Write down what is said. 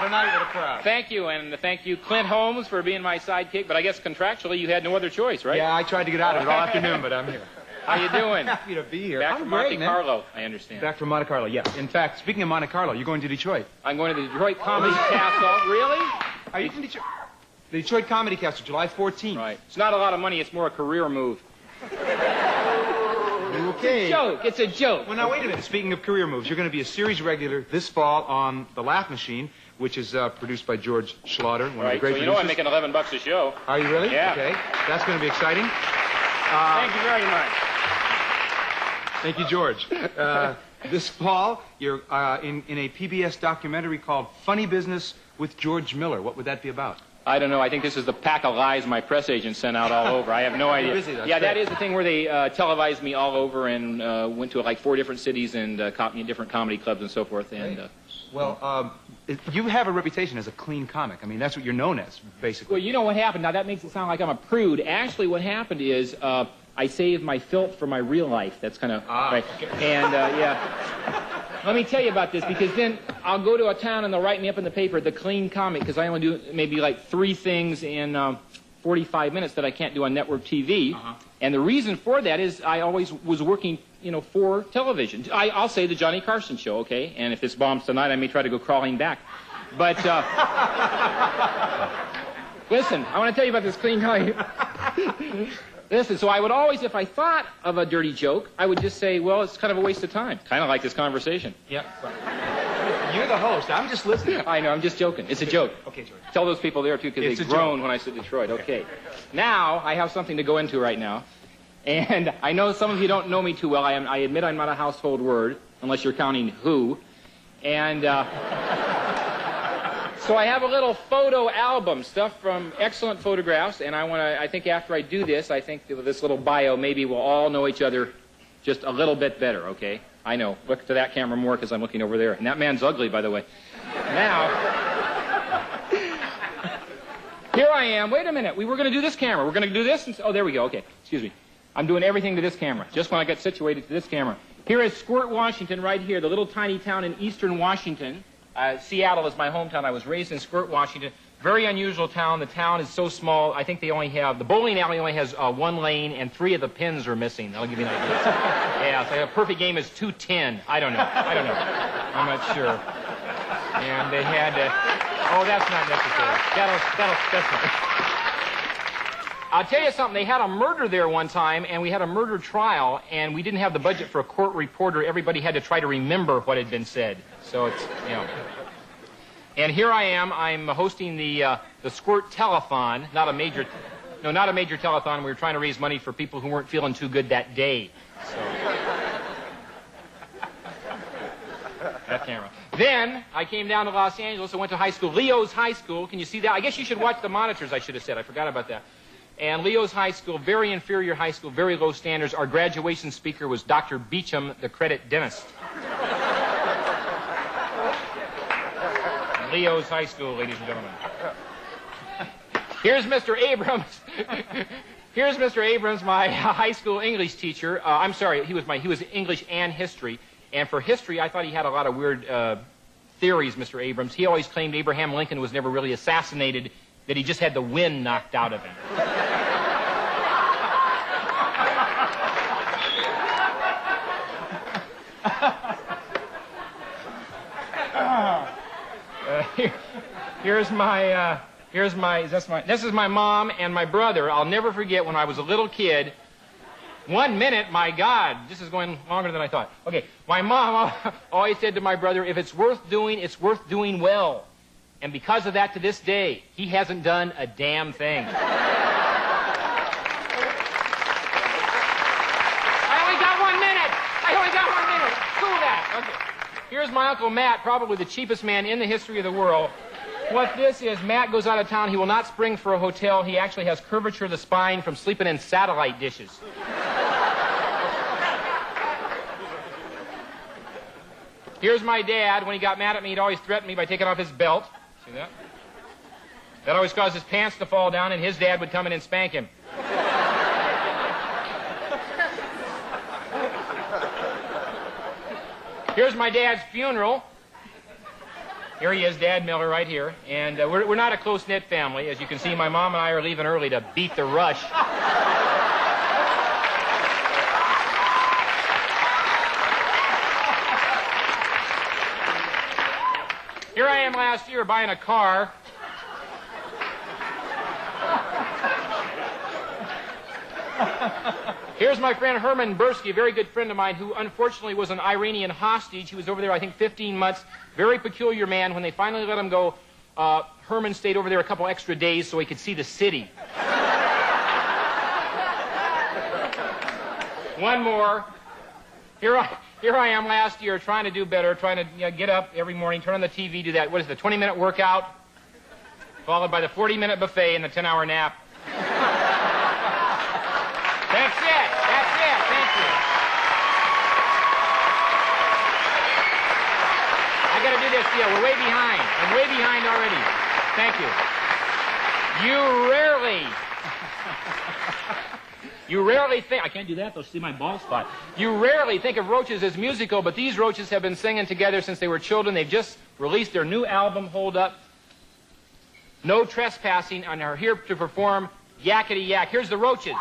a night with a crowd. Thank you, and thank you, Clint Holmes, for being my sidekick. But I guess contractually you had no other choice, right? Yeah, I tried to get out of it all afternoon, but I'm here. How you doing? Happy to be here. Back from Monte Carlo, I understand. Back from Monte Carlo, yeah. In fact, speaking of Monte Carlo, you're going to Detroit. I'm going to the Detroit Comedy Castle. Really? Are you from Detroit? The Detroit Comedy Castle, July 14th. Right. It's not a lot of money. It's more a career move. Okay. It's a joke. It's a joke. Well, now, wait a minute. Speaking of career moves, you're going to be a series regular this fall on The Laugh Machine, which is produced by George Schlatter, one of the great so you know I'm making $11 a show. Are you really? Yeah. Okay. That's going to be exciting. Thank you very much. Thank you, George. This fall, you're in a PBS documentary called Funny Business with George Miller. What would that be about? I don't know. I think this is the pack of lies my press agent sent out all over. I have no idea. Yeah, that is the thing where they televised me all over and went to like 4 different cities and caught me in different comedy clubs and so forth. And well, you have a reputation as a clean comic. I mean, that's what you're known as, basically. Well, you know what happened? Now, that makes it sound like I'm a prude. Actually, what happened is I saved my filth for my real life. That's kind of right. And, yeah. Let me tell you about this, because then I'll go to a town and they'll write me up in the paper, the clean comic, because I only do maybe like 3 things in 45 minutes that I can't do on network TV. And the reason for that is I always was working, you know, for television. I'll say the Johnny Carson show, okay? And if this bombs tonight, I may try to go crawling back. But, listen, I want to tell you about this clean comic. Listen, so I would always, if I thought of a dirty joke, I would just say, well, it's kind of a waste of time. Kind of like this conversation. Yeah. You're the host. I'm just listening. I know, I'm just joking. It's a joke. Okay, George. Tell those people there, too, because they groan when I said Detroit. Okay. Now, I have something to go into right now. And I know some of you don't know me too well. I admit I'm not a household word, unless you're counting who. And so I have a little photo album, stuff from excellent photographs, and I think after I do this, I think this little bio, maybe we'll all know each other just a little bit better, okay? I know. Look to that camera more because I'm looking over there. And that man's ugly, by the way. Now, here I am. Wait a minute. We were going to do this camera. We're going to do this. And, oh, there we go. Okay. Excuse me. I'm doing everything to this camera, just when I get situated to this camera. Here is Squirt, Washington, right here, the little tiny town in eastern Washington. Seattle is my hometown. I was raised in Squirt, Washington. Very unusual town. The town is so small, I think they only have, the bowling alley only has 1 lane, and 3 of the pins are missing. That'll give you an idea. Yeah, so a perfect game is 210. I don't know. I'm not sure. And they had, oh, that's not necessary. That's not. I'll tell you something. They had a murder there one time, and we had a murder trial, and we didn't have the budget for a court reporter. Everybody had to try to remember what had been said. So it's, you know. And here I am. I'm hosting the Squirt Telethon, not a major telethon. We were trying to raise money for people who weren't feeling too good that day. So that camera. Then I came down to Los Angeles. I went to high school, Leo's High School. Can you see that? I guess you should watch the monitors, I should have said. I forgot about that. And Leo's High School, very inferior high school, very low standards. Our graduation speaker was Dr. Beecham, the credit dentist. Leo's High School, ladies and gentlemen. Here's Mr. Abrams. Here's Mr. Abrams, my high school English teacher. I'm sorry, he was English and history. And for history, I thought he had a lot of weird theories, Mr. Abrams. He always claimed Abraham Lincoln was never really assassinated, that he just had the wind knocked out of him. This is my mom and my brother. I'll never forget when I was a little kid. 1 minute, my God, this is going longer than I thought. Okay, my mom always said to my brother, if it's worth doing well. And because of that, to this day, he hasn't done a damn thing. I only got 1 minute. Cool that. Okay. Here's my Uncle Matt, probably the cheapest man in the history of the world. What this is, Matt goes out of town. He will not spring for a hotel. He actually has curvature of the spine from sleeping in satellite dishes. Here's my dad. When he got mad at me, he'd always threaten me by taking off his belt. See that? That always caused his pants to fall down, and his dad would come in and spank him. Here's my dad's funeral. Here he is, Dad Miller, right here. And we're not a close-knit family. As you can see, my mom and I are leaving early to beat the rush. Here I am last year buying a car. Here's my friend Herman Bursky, a very good friend of mine, who unfortunately was an Iranian hostage. He was over there, I think, 15 months. Very peculiar man. When they finally let him go, Herman stayed over there a couple extra days so he could see the city. One more. Here I am last year trying to do better, trying to get up every morning, turn on the TV, do that, what is it, the 20-minute workout, followed by the 40-minute buffet and the 10-hour nap. That's it. Thank you. I got to do this deal. We're way behind. I'm way behind already. Thank you. You rarely think, I can't do that, they'll see my bald spot. You rarely think of Roaches as musical, but these Roaches have been singing together since they were children. They've just released their new album, Hold Up, No Trespassing, and are here to perform Yakety Yak. Here's the Roaches.